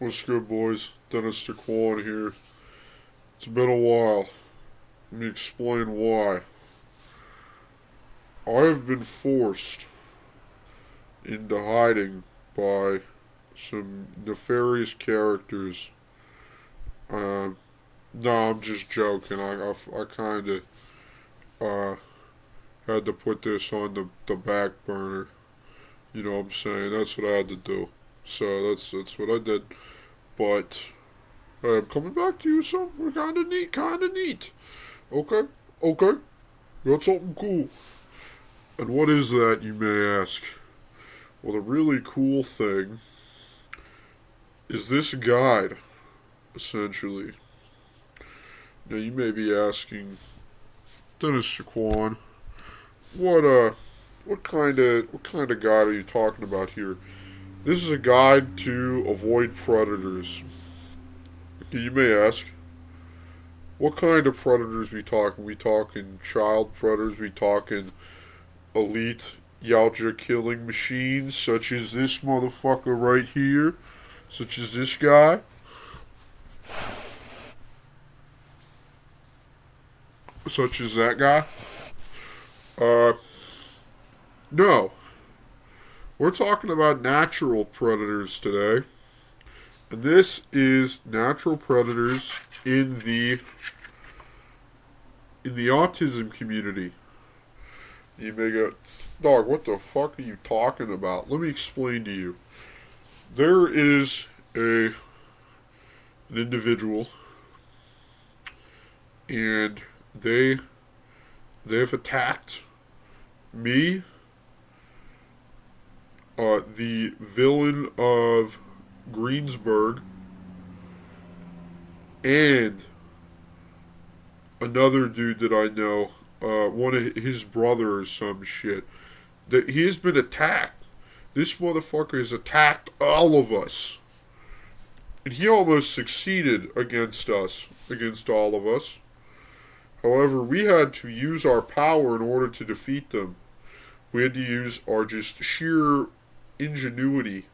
What's good, boys? Autistic here. It's been a while. Let me explain why. I have been forced into hiding by some nefarious characters. No, I'm just joking. I kind of uh, had to put this on the back burner. You know what I'm saying? That's what I had to do. So that's what I did. But I'm coming back to you, son. We're kind of neat, Okay, okay. Got something cool. And what is that, you may ask? Well, the really cool thing is this guide, essentially. Now, you may be asking, Dennis Shaquan, what kind of guide are you talking about here? This is a guide to avoid predators. You may ask, what kind of predators we talking? We talking child predators? We talking elite Yautja killing machines, such as this motherfucker right here, such as this guy? Such as that guy? No. We're talking about natural predators today. And this is natural predators in the autism community. You may go, dog, what the fuck are you talking about? Let me explain to you. There is an individual, and they've attacked me, the villain of Greensburg, and another dude that I know, one of his brother or some shit. That he has been attacked. This motherfucker has attacked all of us. And he almost succeeded against us, against all of us. However, we had to use our power in order to defeat them. We had to use our just sheer ingenuity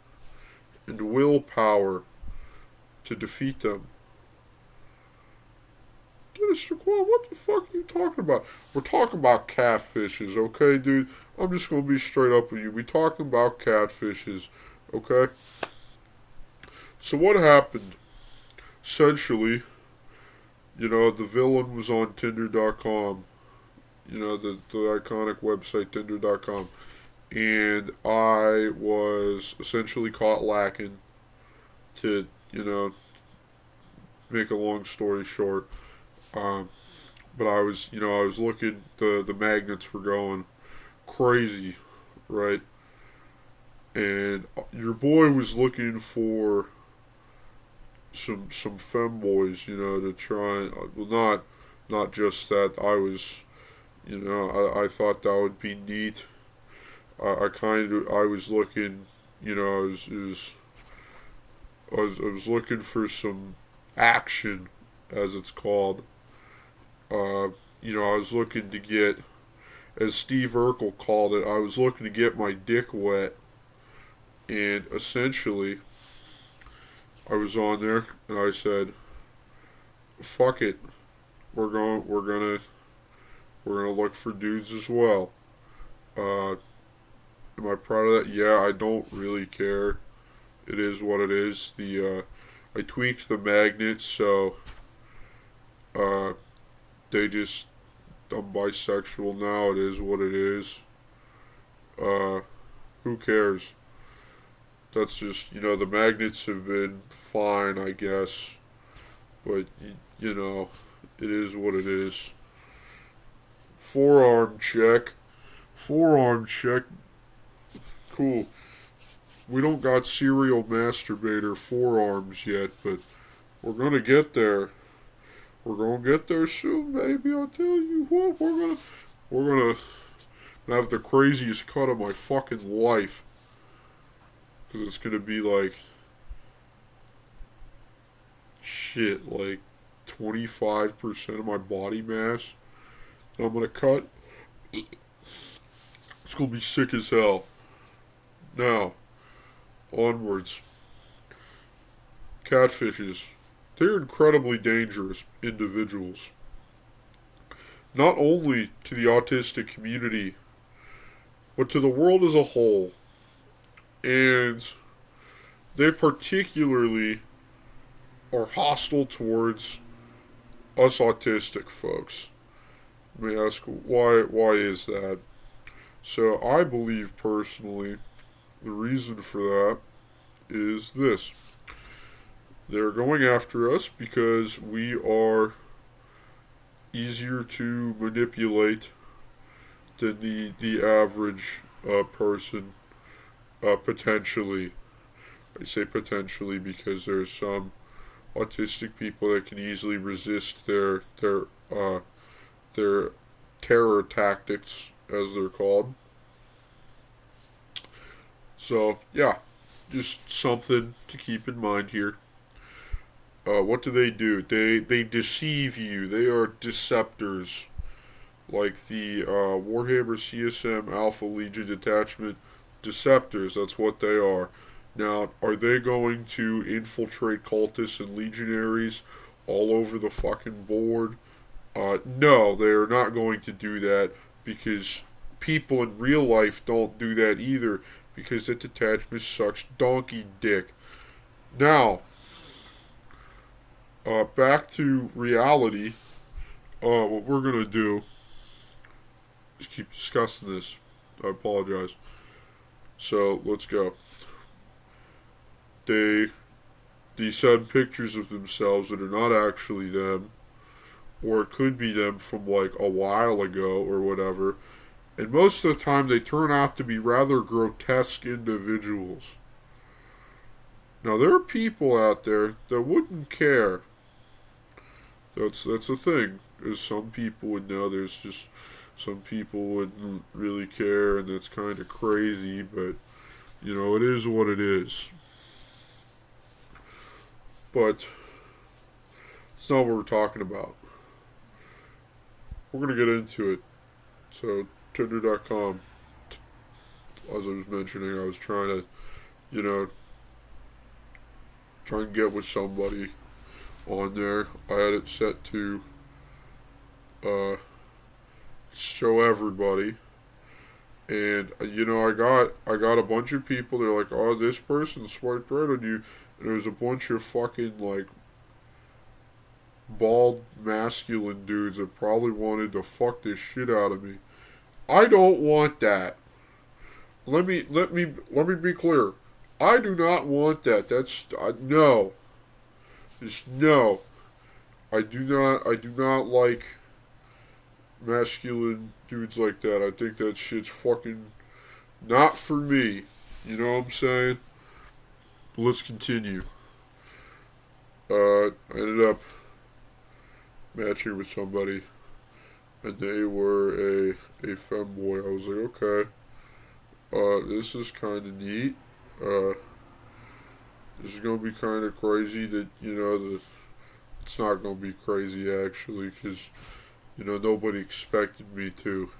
and willpower to defeat them. Mr. Quan, what the fuck are you talking about? We're talking about catfishes, okay, dude? I'm just gonna be straight up with you. We're talking about catfishes, okay? So what happened? Essentially, the villain was on Tinder.com. The iconic website Tinder.com. And I was essentially caught lacking. To, make a long story short. But I was looking, the magnets were going crazy, right? And your boy was looking for some femboys, to try, well, not just that. I was, I thought that would be neat. I was looking, I was looking for some action, as it's called. I was looking to get, as Steve Urkel called it, I was looking to get my dick wet. And essentially, I was on there and I said, fuck it. We're gonna look for dudes as well. Am I proud of that? Yeah, I don't really care. It is what it is. I tweaked the magnets, so, I'm bisexual now. It is what it is. Who cares? That's just, the magnets have been fine, I guess. But, it is what it is. Forearm check. Cool. We don't got serial masturbator forearms yet, but we're gonna get there. We're gonna get there soon, baby. I'll tell you what. We're gonna have the craziest cut of my fucking life. Because it's gonna be like, shit, like 25% of my body mass that I'm gonna cut. It's gonna be sick as hell. Now, onwards. catfishes, they're incredibly dangerous individuals. Not only to the autistic community, but to the world as a whole. And they particularly are hostile towards us autistic folks. Let me ask, why is that? So I believe personally the reason for that is this. They're going after us because we are easier to manipulate than the average person, potentially. I say potentially because there's some autistic people that can easily resist their terror tactics, as they're called. So yeah, just something to keep in mind here. What do? They deceive you. They are deceptors, like the Warhammer CSM Alpha Legion Detachment deceptors. That's what they are. Now, are they going to infiltrate cultists and legionaries all over the fucking board? No, they are not going to do that, because people in real life don't do that either, because that detachment sucks donkey dick. Now, back to reality. What we're gonna do is keep discussing this. I apologize. So let's go. They send pictures of themselves that are not actually them, or it could be them from like a while ago or whatever. And most of the time, they turn out to be rather grotesque individuals. Now, there are people out there that wouldn't care. That's the thing. There's some people would know. There's just some people wouldn't really care, and that's kind of crazy. But it is what it is. But it's not what we're talking about. We're gonna get into it. So Tinder.com. As I was mentioning, I was trying to, try and get with somebody on there. I had it set to show everybody, and I got a bunch of people. They're like, "Oh, this person swiped right on you," and there was a bunch of fucking like bald masculine dudes that probably wanted to fuck this shit out of me. I don't want that. Let me be clear. I do not want that. That's no. Just no. I do not like masculine dudes like that. I think that shit's fucking not for me. You know what I'm saying? But let's continue. I ended up matching with somebody, and they were a femboy. I was like, okay, this is kind of neat. This is gonna be kind of crazy. That it's not gonna be crazy actually, because nobody expected me to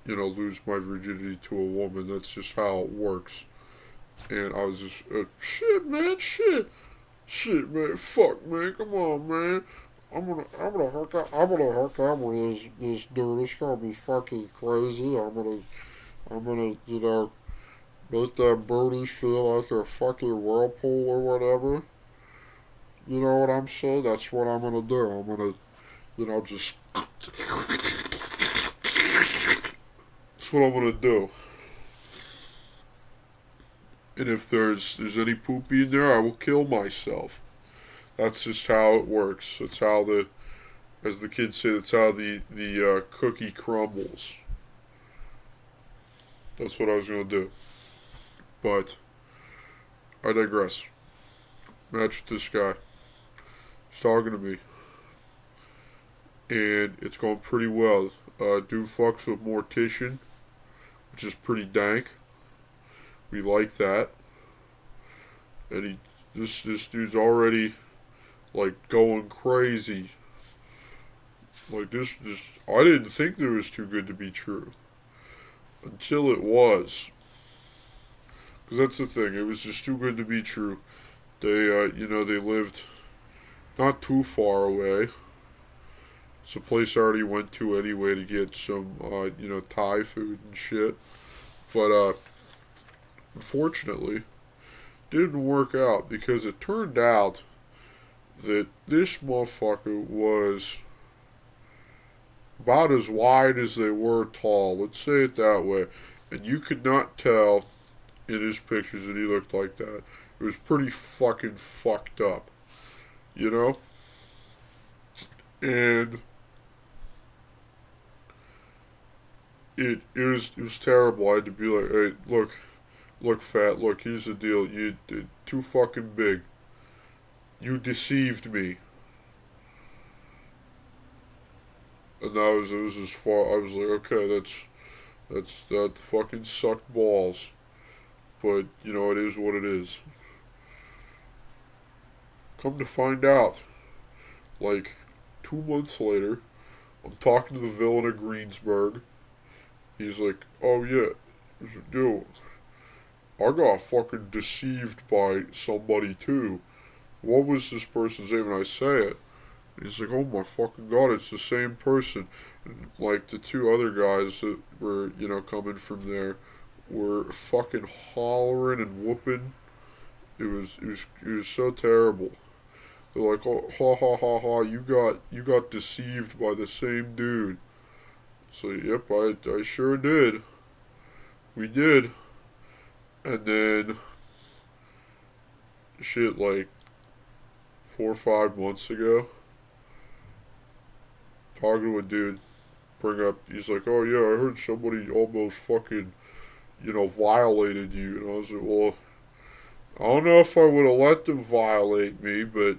lose my virginity to a woman. That's just how it works. And I was just shit, man, fuck, man, come on, man. I'm gonna hook up with this dude. It's gonna be fucking crazy. I'm gonna make that booty feel like a fucking whirlpool or whatever. You know what I'm saying? That's what I'm gonna do. I'm gonna, just. That's what I'm gonna do. And if there's any poopy in there, I will kill myself. That's just how it works. That's how as the kids say, that's how the cookie crumbles. That's what I was gonna do. But I digress. Match with this guy. He's talking to me, and it's going pretty well. Dude fucks with Mortician, which is pretty dank. We like that. And this dude's already like going crazy. Like this I didn't think that it was too good to be true until it was. Because that's the thing, it was just too good to be true. They lived not too far away. It's a place I already went to anyway to get some, Thai food and shit. But, unfortunately, didn't work out because it turned out that this motherfucker was about as wide as they were tall. Let's say it that way. And you could not tell in his pictures that he looked like that. It was pretty fucking fucked up, you know? And it was terrible. I had to be like, hey, look, fat, look, here's the deal. You too fucking big. You deceived me. And it was as far. I was like, okay, that fucking sucked balls. But it is what it is. Come to find out, like 2 months later, I'm talking to the villain of Greensburg. He's like, oh yeah, dude, I got fucking deceived by somebody too. What was this person's name? And I say it. He's like, oh my fucking god, it's the same person. And like the two other guys that were, coming from there were fucking hollering and whooping. It was so terrible. They're like, oh, ha ha ha ha, you got deceived by the same dude. So yep, I sure did. We did. And then shit, like 4 or 5 months ago, talking to a dude, he's like, oh yeah, I heard somebody almost fucking, violated you. And I was like, well, I don't know if I would have let them violate me, but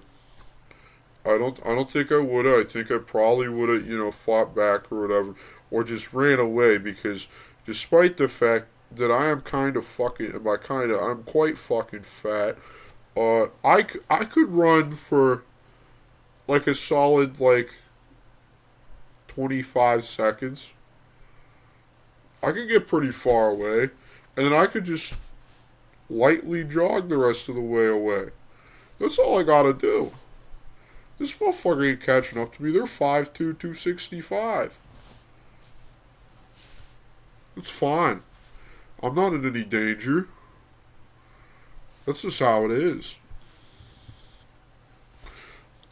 I don't think I would have. I think I probably would have, fought back or whatever, or just ran away, because despite the fact that I am I'm quite fucking fat, I could run for like a solid like 25 seconds. I could get pretty far away, and then I could just lightly jog the rest of the way away. That's all I gotta do. This motherfucker ain't catching up to me. They're 5'2", 265. It's fine. I'm not in any danger. That's just how it is.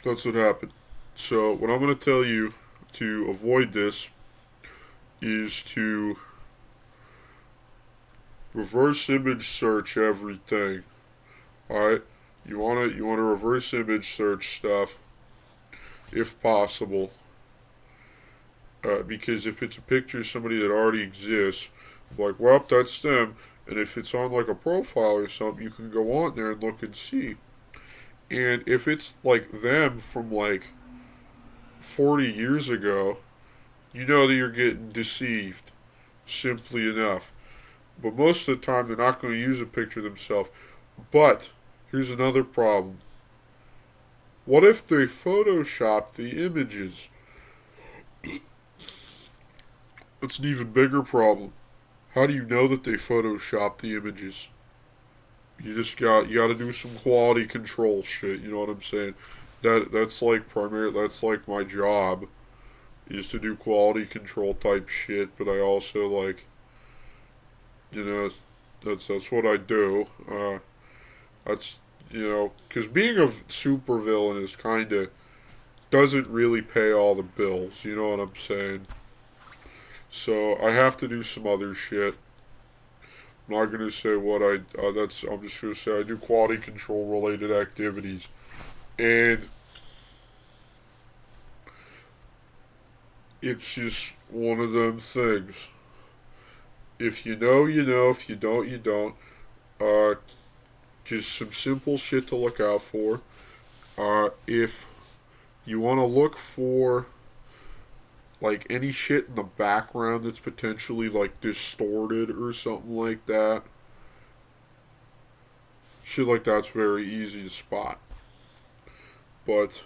That's what happened. So, what I'm going to tell you to avoid this is to reverse image search everything. Alright? You wanna reverse image search stuff if possible. Because if it's a picture of somebody that already exists, like, well, that's them. And if it's on like a profile or something, you can go on there and look and see. And if it's like them from like 40 years ago, you know that you're getting deceived. Simply enough. But most of the time, they're not going to use a picture themselves. But here's another problem. What if they Photoshop the images? That's an even bigger problem. How do you know that they Photoshopped the images? You got to do some quality control shit. You know what I'm saying? That's like my job, is to do quality control type shit. But I also like, that's what I do. That's because being a supervillain is kind of doesn't really pay all the bills. You know what I'm saying? So I have to do some other shit. I'm not gonna say what I'm just gonna say I do quality control related activities, and it's just one of them things. If you know, you know. If you don't, you don't. Just some simple shit to look out for. If you want to look for like any shit in the background that's potentially like distorted or something like that, shit like that's very easy to spot. But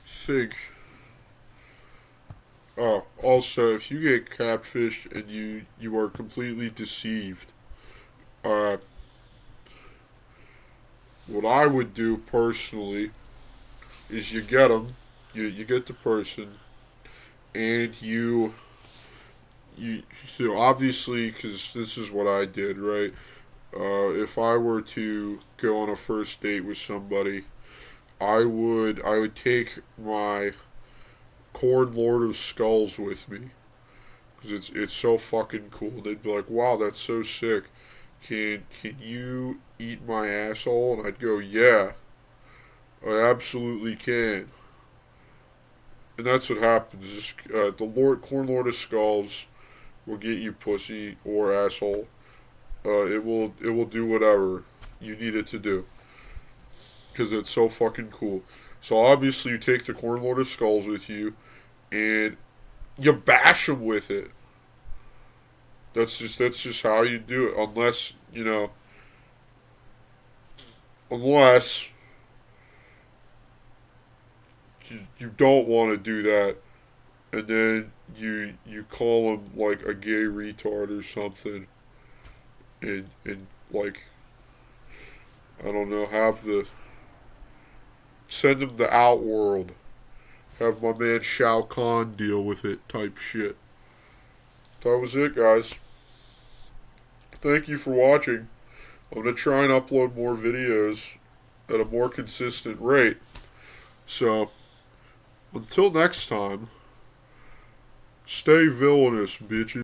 think. Oh, also, if you get catfished and you are completely deceived, what I would do personally is you get them, you get the person, and you so obviously, because this is what I did, right? If I were to go on a first date with somebody, I would take my Corn Lord of Skulls with me because it's so fucking cool. They'd be like, "Wow, that's so sick. Can you eat my asshole?" And I'd go, "Yeah, I absolutely can." And that's what happens. The Corn Lord of Skulls will get you pussy or asshole. It will do whatever you need it to do because it's so fucking cool. So obviously you take the Corn Lord of Skulls with you and you bash them with it. That's just how you do it. Unless you don't want to do that, and then you call them like a gay retard or something, and like I don't know, send them the outworld, have my man Shao Kahn deal with it type shit. That was it, guys. Thank you for watching. I'm gonna try and upload more videos at a more consistent rate. So until next time, stay villainous, bitches.